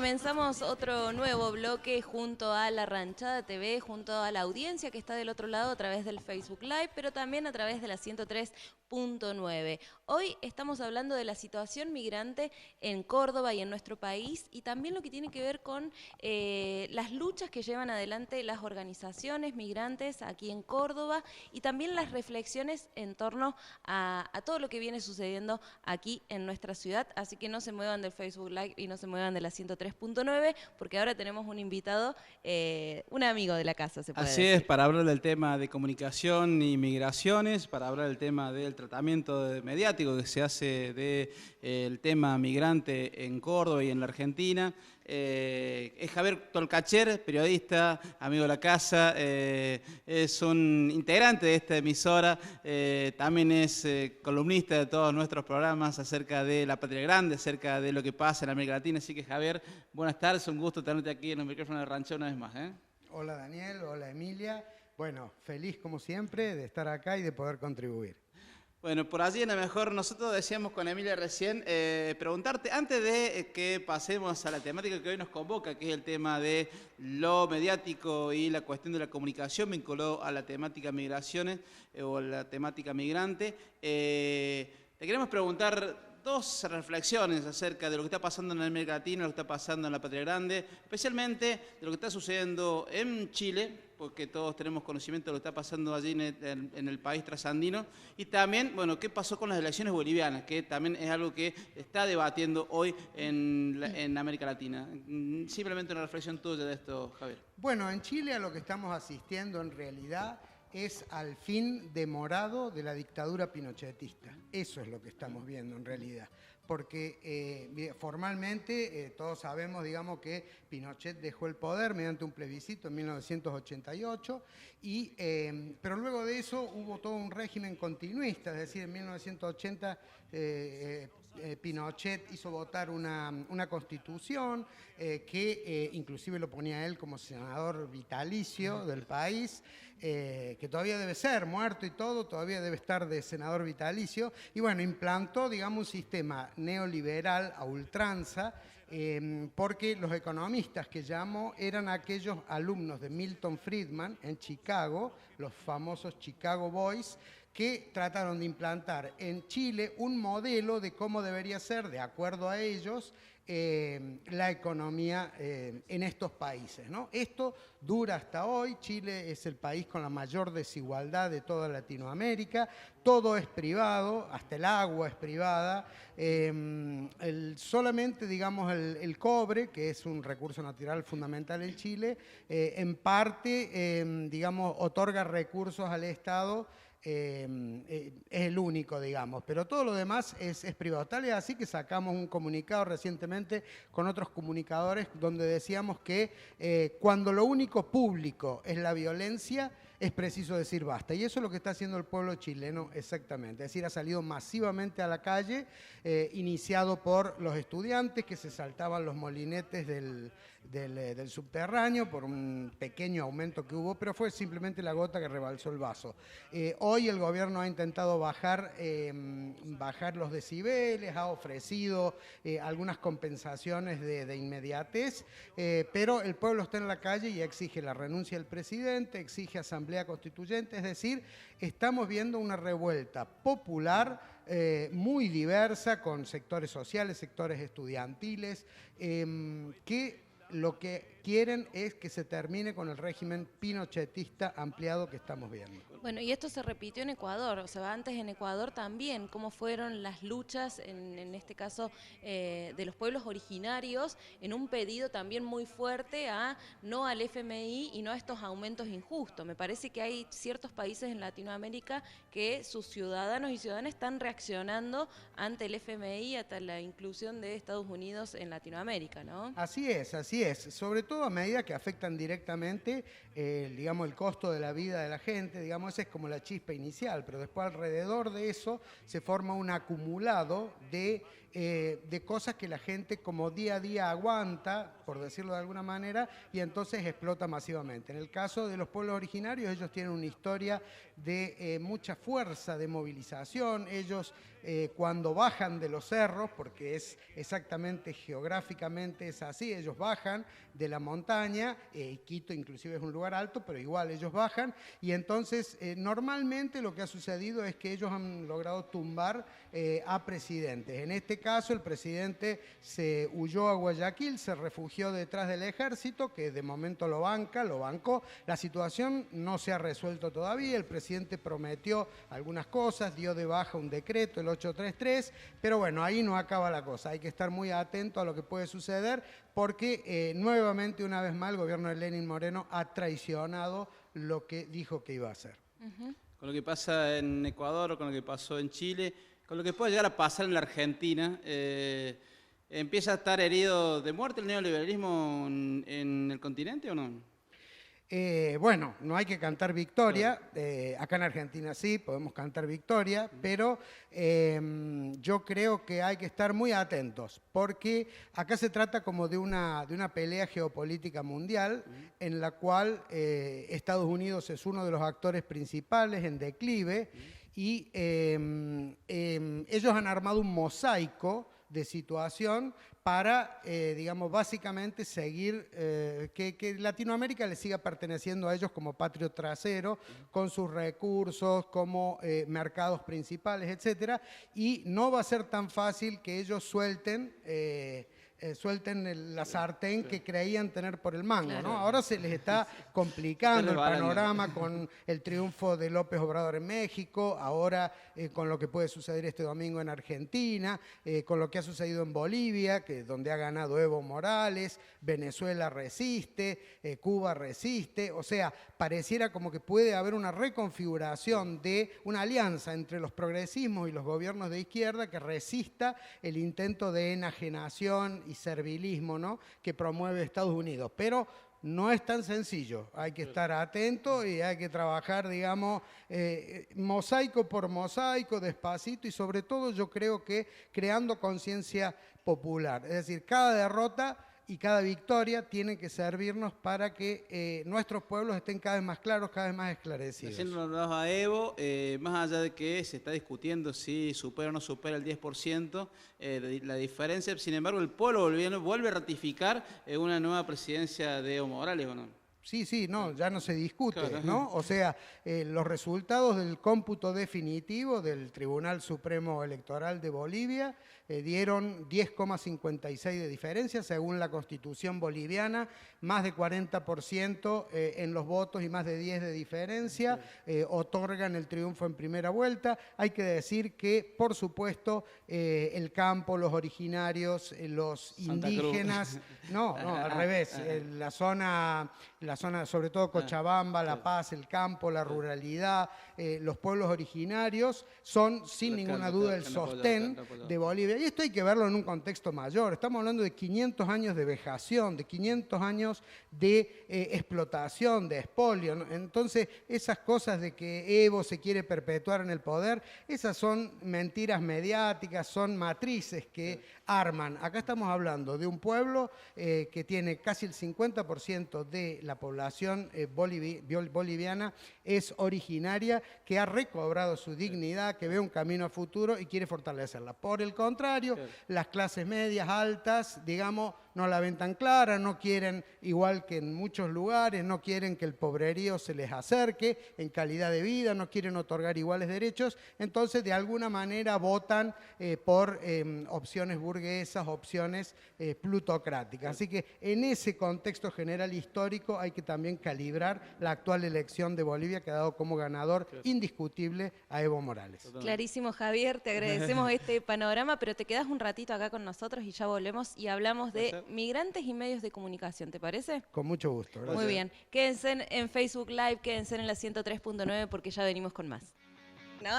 comenzamos otro nuevo bloque junto a La Ranchada TV, junto a la audiencia que está del otro lado a través del Facebook Live, pero también a través de la 103.9. Hoy estamos hablando de la situación migrante en Córdoba y en nuestro país y también lo que tiene que ver con las luchas que llevan adelante las organizaciones migrantes aquí en Córdoba y también las reflexiones en torno a todo lo que viene sucediendo aquí en nuestra ciudad. Así que no se muevan del Facebook Live y no se muevan de la 103.9 porque ahora tenemos un invitado, un amigo de la casa, se puede Así decir. es, para hablar del tema de comunicación y migraciones, para hablar del tema del tratamiento mediático que se hace del tema migrante en Córdoba y en la Argentina. Es Javier Tolcacher, periodista, amigo de la casa, es un integrante de esta emisora, también es columnista de todos nuestros programas acerca de la Patria Grande, acerca de lo que pasa en América Latina. Así que Javier, buenas tardes, un gusto tenerte aquí en el micrófono de Rancho una vez más. Hola Daniel, hola Emilia. Bueno, feliz como siempre de estar acá y de poder contribuir. Bueno, por allí a lo mejor nosotros decíamos con Emilia recién, preguntarte, antes de que pasemos a la temática que hoy nos convoca, que es el tema de lo mediático y la cuestión de la comunicación vinculado a la temática migraciones o la temática migrante, te queremos preguntar dos reflexiones acerca de lo que está pasando en América Latina, lo que está pasando en la Patria Grande, especialmente de lo que está sucediendo en Chile, porque todos tenemos conocimiento de lo que está pasando allí en el país trasandino, y también, bueno, qué pasó con las elecciones bolivianas, que también es algo que está debatiendo hoy en América Latina. Simplemente una reflexión tuya de esto, Javier. Bueno, en Chile a lo que estamos asistiendo en realidad es al fin demorado de la dictadura pinochetista. Eso es lo que estamos viendo en realidad. Porque formalmente todos sabemos, digamos, que Pinochet dejó el poder mediante un plebiscito en 1988, pero luego de eso hubo todo un régimen continuista, es decir, en 1980 Pinochet hizo votar una constitución que inclusive lo ponía a él como senador vitalicio del país, que todavía debe ser muerto y todo, todavía debe estar de senador vitalicio, y bueno, implantó, digamos, un sistema neoliberal a ultranza, porque los economistas que llamó eran aquellos alumnos de Milton Friedman en Chicago, los famosos Chicago Boys, que trataron de implantar en Chile un modelo de cómo debería ser, de acuerdo a ellos, la economía en estos países, ¿no? Esto dura hasta hoy. Chile es el país con la mayor desigualdad de toda Latinoamérica. Todo es privado, hasta el agua es privada. Solamente, digamos, el cobre, que es un recurso natural fundamental en Chile, en parte, digamos, otorga recursos al Estado. Es el único, digamos, pero todo lo demás es privado. Tal es así que sacamos un comunicado recientemente con otros comunicadores donde decíamos que cuando lo único público es la violencia, es preciso decir basta. Y eso es lo que está haciendo el pueblo chileno exactamente. Es decir, ha salido masivamente a la calle, iniciado por los estudiantes que se saltaban los molinetes del subterráneo por un pequeño aumento que hubo, pero fue simplemente la gota que rebalsó el vaso. Hoy el gobierno ha intentado bajar los decibeles, ha ofrecido algunas compensaciones de inmediatez, pero el pueblo está en la calle y exige la renuncia del presidente, exige asamblea constituyente, es decir, estamos viendo una revuelta popular muy diversa con sectores sociales, sectores estudiantiles, que lo que quieren es que se termine con el régimen pinochetista ampliado que estamos viendo. Bueno, y esto se repitió en Ecuador, o sea, antes en Ecuador también, cómo fueron las luchas, en este caso, de los pueblos originarios, en un pedido también muy fuerte a no al FMI y no a estos aumentos injustos. Me parece que hay ciertos países en Latinoamérica que sus ciudadanos y ciudadanas están reaccionando ante el FMI, hasta la inclusión de Estados Unidos en Latinoamérica, ¿no? Así es, así es. Sobre todo todo a medida que afectan directamente, digamos, el costo de la vida de la gente, digamos, esa es como la chispa inicial, pero después alrededor de eso se forma un acumulado de cosas que la gente como día a día aguanta, por decirlo de alguna manera, y entonces explota masivamente. En el caso de los pueblos originarios, ellos tienen una historia de mucha fuerza de movilización. Ellos cuando bajan de los cerros, porque es exactamente geográficamente es así, ellos bajan de la montaña, Quito inclusive es un lugar alto, pero igual ellos bajan, y entonces normalmente lo que ha sucedido es que ellos han logrado tumbar a presidentes. En este caso el presidente se huyó a Guayaquil, se refugió detrás del ejército, que de momento lo bancó. La situación no se ha resuelto todavía, el presidente prometió algunas cosas, dio de baja un decreto, el 833, pero bueno, ahí no acaba la cosa, hay que estar muy atento a lo que puede suceder, porque nuevamente, una vez más, el gobierno de Lenín Moreno ha traicionado lo que dijo que iba a hacer. Con lo que pasa en Ecuador, con lo que pasó en Chile, con lo que puede llegar a pasar en la Argentina, ¿empieza a estar herido de muerte el neoliberalismo en el continente o no? Bueno, no hay que cantar victoria, acá en Argentina sí, podemos cantar victoria, pero yo creo que hay que estar muy atentos, porque acá se trata como de una pelea geopolítica mundial, en la cual Estados Unidos es uno de los actores principales en declive, y ellos han armado un mosaico de situación para, digamos, básicamente seguir, que Latinoamérica le siga perteneciendo a ellos como patrio trasero, con sus recursos, como mercados principales, etcétera, y no va a ser tan fácil que ellos suelten la sartén que creían tener por el mango, claro, ¿no? Ahora se les está complicando el panorama con el triunfo de López Obrador en México, ahora con lo que puede suceder este domingo en Argentina, con lo que ha sucedido en Bolivia, donde ha ganado Evo Morales, Venezuela resiste, Cuba resiste, o sea, pareciera como que puede haber una reconfiguración de una alianza entre los progresismos y los gobiernos de izquierda que resista el intento de enajenación y servilismo, ¿no?, que promueve Estados Unidos. Pero no es tan sencillo, hay que estar atento y hay que trabajar, digamos, mosaico por mosaico, despacito, y sobre todo yo creo que creando conciencia popular. Es decir, cada derrota y cada victoria tiene que servirnos para que nuestros pueblos estén cada vez más claros, cada vez más esclarecidos. Recién hablabas a Evo, más allá de que se está discutiendo si supera o no supera el 10%, la diferencia, sin embargo, el pueblo boliviano vuelve a ratificar una nueva presidencia de Evo Morales, ¿o no? Sí, no, ya no se discute, claro, ¿no? O sea, los resultados del cómputo definitivo del Tribunal Supremo Electoral de Bolivia dieron 10,56 de diferencia según la Constitución boliviana, más de 40% en los votos y más de 10 de diferencia, otorgan el triunfo en primera vuelta. Hay que decir que, por supuesto, el campo, los originarios, los Santa indígenas, no, al revés, la zona, sobre todo Cochabamba, La Paz, el campo, la ruralidad, los pueblos originarios son sin ninguna duda el sostén de Bolivia. Y esto hay que verlo en un contexto mayor. Estamos hablando de 500 años de vejación, de 500 años de explotación, de expolio, ¿no? Entonces, esas cosas de que Evo se quiere perpetuar en el poder, esas son mentiras mediáticas, son matrices que arman. Acá estamos hablando de un pueblo que tiene casi el 50% de la población boliviana es originaria, que ha recobrado su dignidad, que ve un camino a futuro y quiere fortalecerla. Por el contrario, las clases medias, altas, digamos, no la ven tan clara, no quieren, igual que en muchos lugares, no quieren que el pobrerío se les acerque en calidad de vida, no quieren otorgar iguales derechos, entonces de alguna manera votan por opciones burguesas, opciones plutocráticas. Así que en ese contexto general histórico hay que también calibrar la actual elección de Bolivia, que ha dado como ganador indiscutible a Evo Morales. Clarísimo, Javier, te agradecemos este panorama, pero te quedas un ratito acá con nosotros y ya volvemos y hablamos de migrantes y medios de comunicación, ¿te parece? Con mucho gusto. Gracias. Muy bien. Quédense en Facebook Live, quédense en la 103.9 porque ya venimos con más.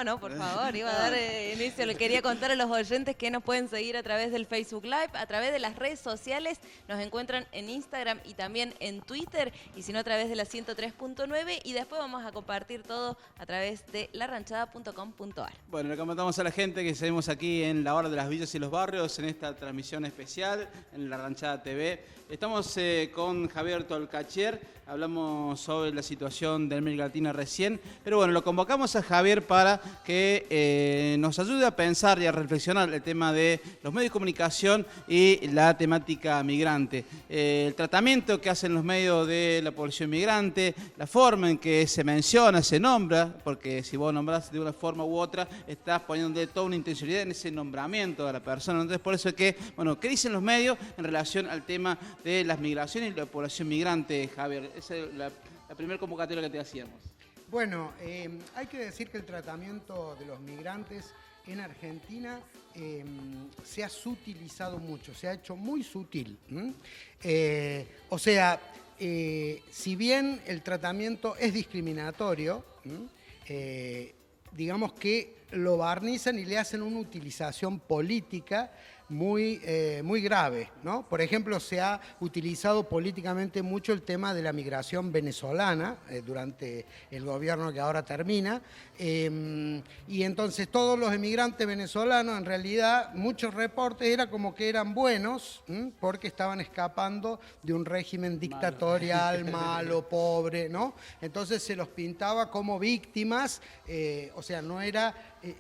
No, por favor, iba a dar inicio. Le quería contar a los oyentes que nos pueden seguir a través del Facebook Live, a través de las redes sociales. Nos encuentran en Instagram y también en Twitter, y si no, a través de la 103.9. Y después vamos a compartir todo a través de laranchada.com.ar. Bueno, le comentamos a la gente que seguimos aquí en la hora de las villas y los barrios, en esta transmisión especial en La Ranchada TV. Estamos con Javier Tolcachier, hablamos sobre la situación de América Latina recién, pero bueno, lo convocamos a Javier para que nos ayude a pensar y a reflexionar el tema de los medios de comunicación y la temática migrante. El tratamiento que hacen los medios de la población migrante, la forma en que se menciona, se nombra, porque si vos nombrás de una forma u otra, estás poniéndole toda una intencionalidad en ese nombramiento de la persona. Entonces, por eso es que, bueno, ¿qué dicen los medios en relación al tema de las migraciones y la población migrante, Javier? Esa es la primera convocatoria que te hacíamos. Bueno, hay que decir que el tratamiento de los migrantes en Argentina se ha sutilizado mucho, se ha hecho muy sutil. O sea, si bien el tratamiento es discriminatorio, digamos que lo barnizan y le hacen una utilización política muy grave, ¿no? Por ejemplo, se ha utilizado políticamente mucho el tema de la migración venezolana durante el gobierno que ahora termina, y entonces todos los emigrantes venezolanos, en realidad, muchos reportes era como que eran buenos, porque estaban escapando de un régimen dictatorial, malo, pobre, ¿no? Entonces se los pintaba como víctimas, o sea, no era...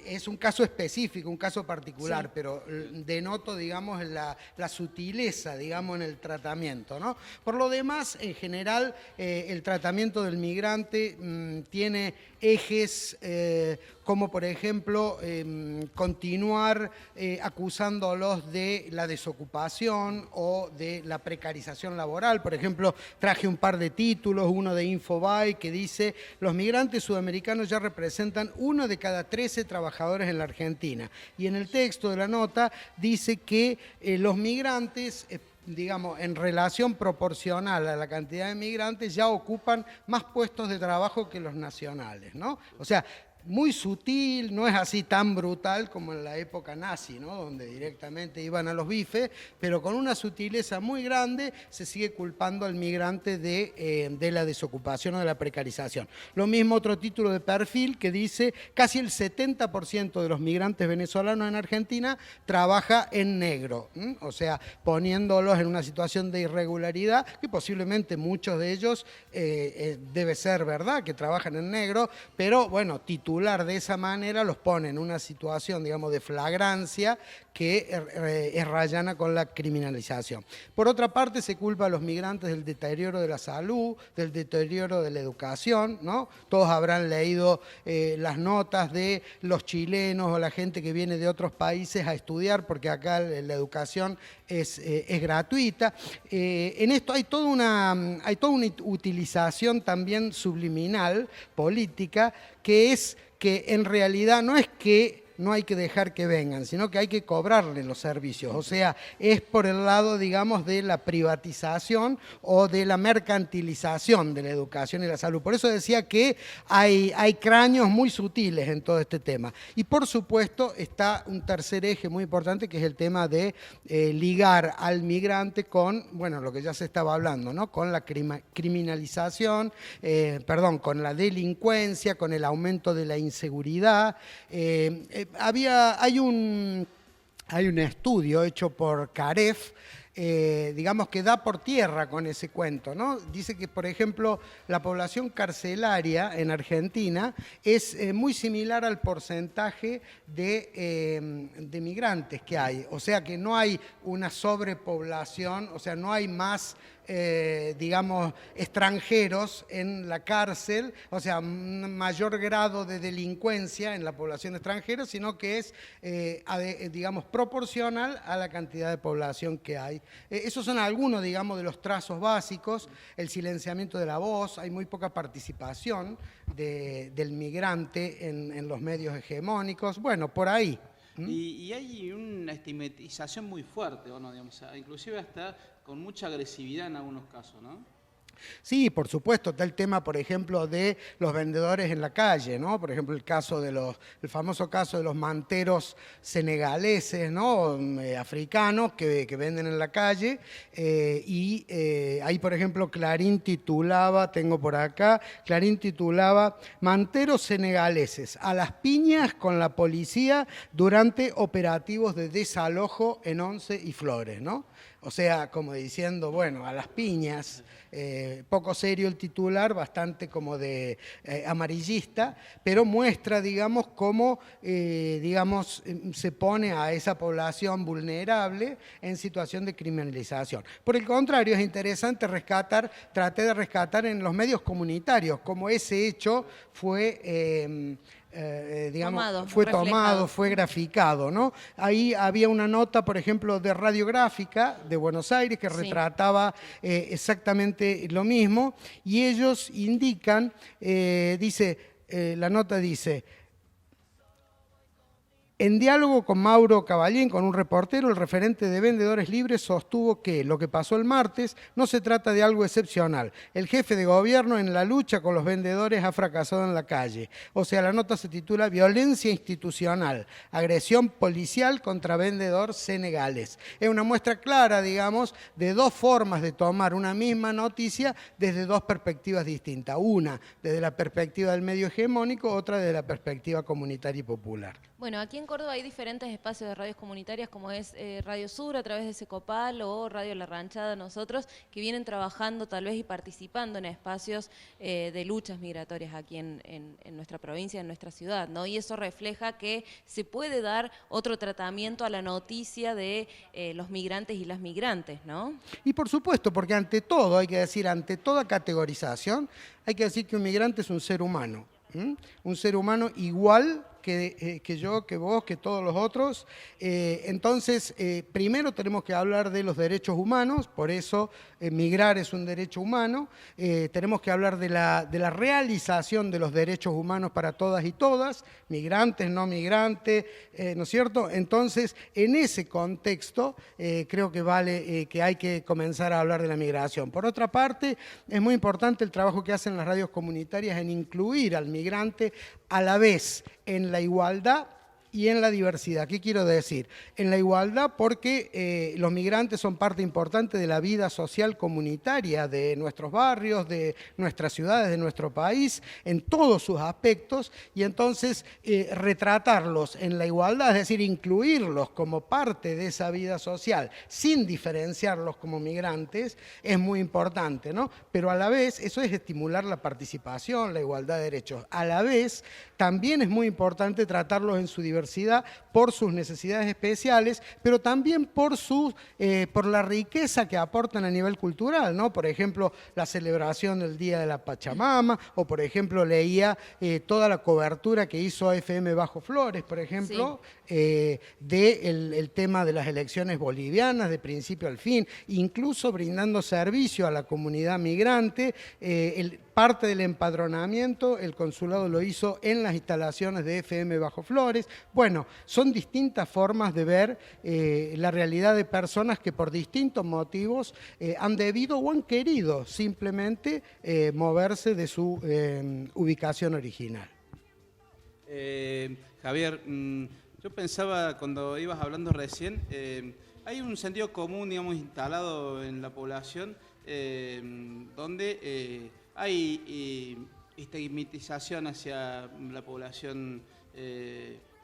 Es un caso específico, un caso particular, sí, pero denoto, digamos, la sutileza, digamos, en el tratamiento, ¿no? Por lo demás, en general, el tratamiento del migrante tiene ejes como, por ejemplo, continuar acusándolos de la desocupación o de la precarización laboral. Por ejemplo, traje un par de títulos, uno de Infobae que dice: los migrantes sudamericanos ya representan 1 de cada 13 trabajadores en la Argentina. Y en el texto de la nota dice que los migrantes... digamos, en relación proporcional a la cantidad de migrantes, ya ocupan más puestos de trabajo que los nacionales, ¿no? O sea, muy sutil, no es así tan brutal como en la época nazi, ¿no? Donde directamente iban a los bifes, pero con una sutileza muy grande se sigue culpando al migrante de la desocupación o de la precarización. Lo mismo otro título de perfil que dice: casi el 70% de los migrantes venezolanos en Argentina trabaja en negro, o sea, poniéndolos en una situación de irregularidad, que posiblemente muchos de ellos debe ser verdad que trabajan en negro, pero bueno, de esa manera los pone en una situación, digamos, de flagrancia que es rayana con la criminalización. Por otra parte, se culpa a los migrantes del deterioro de la salud, del deterioro de la educación, ¿no? Todos habrán leído las notas de los chilenos o la gente que viene de otros países a estudiar, porque acá la educación es gratuita. En esto hay toda una utilización también subliminal, política, que es que en realidad no es que no hay que dejar que vengan, sino que hay que cobrarle los servicios. O sea, es por el lado, digamos, de la privatización o de la mercantilización de la educación y la salud. Por eso decía que hay cráneos muy sutiles en todo este tema. Y por supuesto está un tercer eje muy importante, que es el tema de ligar al migrante con, bueno, lo que ya se estaba hablando, ¿no? Con la criminalización, con la delincuencia, con el aumento de la inseguridad. Hay un estudio hecho por Caref, digamos, que da por tierra con ese cuento, ¿no? Dice que, por ejemplo, la población carcelaria en Argentina es muy similar al porcentaje de migrantes que hay. O sea que no hay una sobrepoblación, o sea, no hay más... digamos, extranjeros en la cárcel, o sea, un mayor grado de delincuencia en la población extranjera, sino que es, digamos, proporcional a la cantidad de población que hay. Esos son algunos, digamos, de los trazos básicos. El silenciamiento de la voz, hay muy poca participación del migrante en los medios hegemónicos, bueno, por ahí. Y hay una estigmatización muy fuerte, ¿o no? Digamos, inclusive hasta con mucha agresividad en algunos casos, ¿no? Sí, por supuesto, está el tema, por ejemplo, de los vendedores en la calle, ¿no? Por ejemplo, el famoso caso de los manteros senegaleses, ¿no? Africanos que venden en la calle. Ahí, por ejemplo, Clarín titulaba, tengo por acá, Clarín titulaba "Manteros senegaleses a las piñas con la policía durante operativos de desalojo en Once y Flores", ¿no? O sea, como diciendo, bueno, a las piñas, poco serio el titular, bastante como de amarillista, pero muestra, digamos, cómo, se pone a esa población vulnerable en situación de criminalización. Por el contrario, es interesante traté de rescatar en los medios comunitarios cómo ese hecho fue... fue tomado, fue graficado, ¿no? Ahí había una nota, por ejemplo, de Radiográfica de Buenos Aires que retrataba exactamente lo mismo, y ellos indican, la nota dice: en diálogo con Mauro Caballén, con un reportero, el referente de Vendedores Libres sostuvo que lo que pasó el martes no se trata de algo excepcional. El jefe de gobierno en la lucha con los vendedores ha fracasado en la calle. O sea, la nota se titula "Violencia institucional, agresión policial contra vendedor senegales". Es una muestra clara, digamos, de dos formas de tomar una misma noticia desde dos perspectivas distintas. Una desde la perspectiva del medio hegemónico, otra desde la perspectiva comunitaria y popular. Bueno, aquí en Córdoba hay diferentes espacios de radios comunitarias, como es Radio Sur a través de Secopal o Radio La Ranchada, nosotros, que vienen trabajando tal vez y participando en espacios de luchas migratorias aquí en nuestra provincia, en nuestra ciudad, ¿no? Y eso refleja que se puede dar otro tratamiento a la noticia de los migrantes y las migrantes, ¿no? Y por supuesto, porque ante todo, hay que decir, ante toda categorización, hay que decir que un migrante es un ser humano, un ser humano igual que yo, que vos, que todos los otros. Entonces, primero tenemos que hablar de los derechos humanos, por eso migrar es un derecho humano. Tenemos que hablar de la realización de los derechos humanos para todas y todas, migrantes, no migrantes, ¿no es cierto? Entonces, en ese contexto, creo que que hay que comenzar a hablar de la migración. Por otra parte, es muy importante el trabajo que hacen las radios comunitarias en incluir al migrante a la vez en la igualdad y en la diversidad. ¿Qué quiero decir? En la igualdad porque los migrantes son parte importante de la vida social comunitaria de nuestros barrios, de nuestras ciudades, de nuestro país, en todos sus aspectos, y entonces retratarlos en la igualdad, es decir, incluirlos como parte de esa vida social, sin diferenciarlos como migrantes, es muy importante, ¿no? Pero a la vez, eso es estimular la participación, la igualdad de derechos. A la vez, también es muy importante tratarlos en su diversidad por sus necesidades especiales, pero también por la riqueza que aportan a nivel cultural, ¿no? Por ejemplo, la celebración del Día de la Pachamama, o por ejemplo, leía toda la cobertura que hizo FM Bajo Flores, por ejemplo, del tema de las elecciones bolivianas, de principio al fin, incluso brindando servicio a la comunidad migrante. Parte del empadronamiento, el consulado lo hizo en las instalaciones de FM Bajo Flores. Bueno, son distintas formas de ver la realidad de personas que por distintos motivos han debido o han querido simplemente moverse de su ubicación original. Javier, yo pensaba cuando ibas hablando recién, hay un sentido común, digamos, instalado en la población donde hay estigmatización hacia la población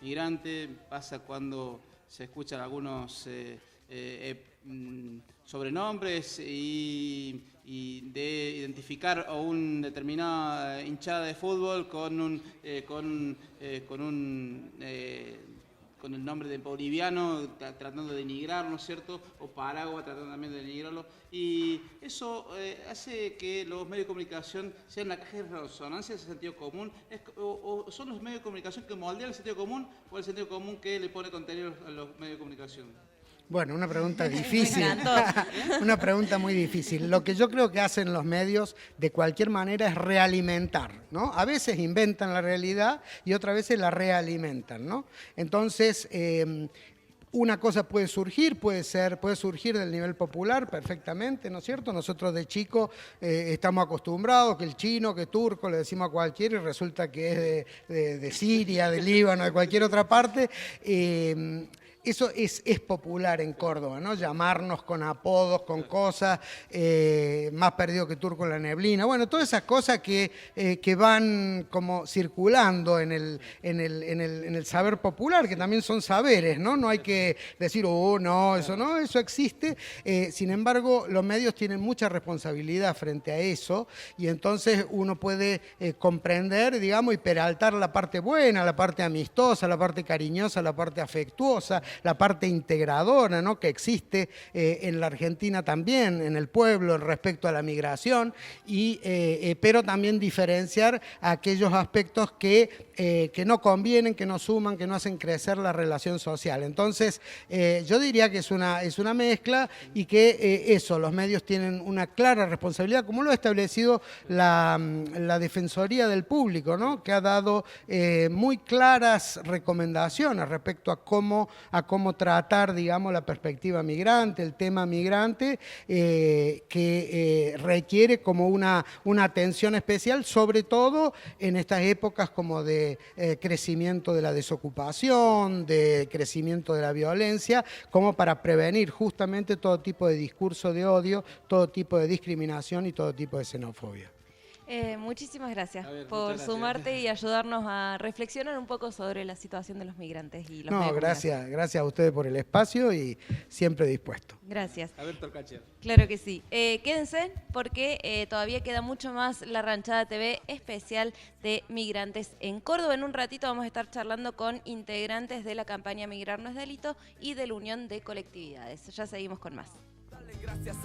migrante. Pasa cuando se escuchan algunos sobrenombres y de identificar a una determinada hinchada de fútbol con el nombre de boliviano, tratando de denigrar, ¿no es cierto? O Paragua, tratando también de denigrarlo. Y eso hace que los medios de comunicación sean la caja de resonancia de ese sentido común. ¿O son los medios de comunicación que moldean el sentido común o el sentido común que le pone contenido a los medios de comunicación? Bueno, una pregunta difícil, una pregunta muy difícil. Lo que yo creo que hacen los medios de cualquier manera es realimentar, ¿no? A veces inventan la realidad y otras veces la realimentan, ¿no? Entonces, Una cosa puede surgir del nivel popular perfectamente, ¿no es cierto? Nosotros de chicos estamos acostumbrados que el chino, que turco, le decimos a cualquiera y resulta que es de Siria, de Líbano, de cualquier otra parte. Eso es popular en Córdoba, ¿no? Llamarnos con apodos, con cosas, más perdido que turco en la neblina. Bueno, todas esas cosas que van como circulando en el saber popular, que también son saberes, ¿no? No hay que decir, oh, no, eso existe. Sin embargo, los medios tienen mucha responsabilidad frente a eso y entonces uno puede comprender, digamos, y peraltar la parte buena, la parte amistosa, la parte cariñosa, la parte afectuosa, la parte integradora, ¿no?, que existe en la Argentina también, en el pueblo, respecto a la migración, pero también diferenciar aquellos aspectos que no convienen, que no suman, que no hacen crecer la relación social. Entonces, yo diría que es una mezcla y que los medios tienen una clara responsabilidad, como lo ha establecido la Defensoría del Público, ¿no?, que ha dado muy claras recomendaciones respecto a cómo tratar, digamos, la perspectiva migrante, el tema migrante, que requiere como una atención especial, sobre todo en estas épocas como de crecimiento de la desocupación, de crecimiento de la violencia, como para prevenir justamente todo tipo de discurso de odio, todo tipo de discriminación y todo tipo de xenofobia. Muchísimas gracias por sumarte y ayudarnos a reflexionar un poco sobre la situación de los migrantes y los medios de comunicación. Gracias a ustedes por el espacio y siempre dispuesto. Gracias. A ver, Torcacher. Claro que sí. Quédense porque todavía queda mucho más La Ranchada TV especial de migrantes en Córdoba. En un ratito vamos a estar charlando con integrantes de la campaña Migrar no es delito y de la Unión de Colectividades. Ya seguimos con más. Dale, gracias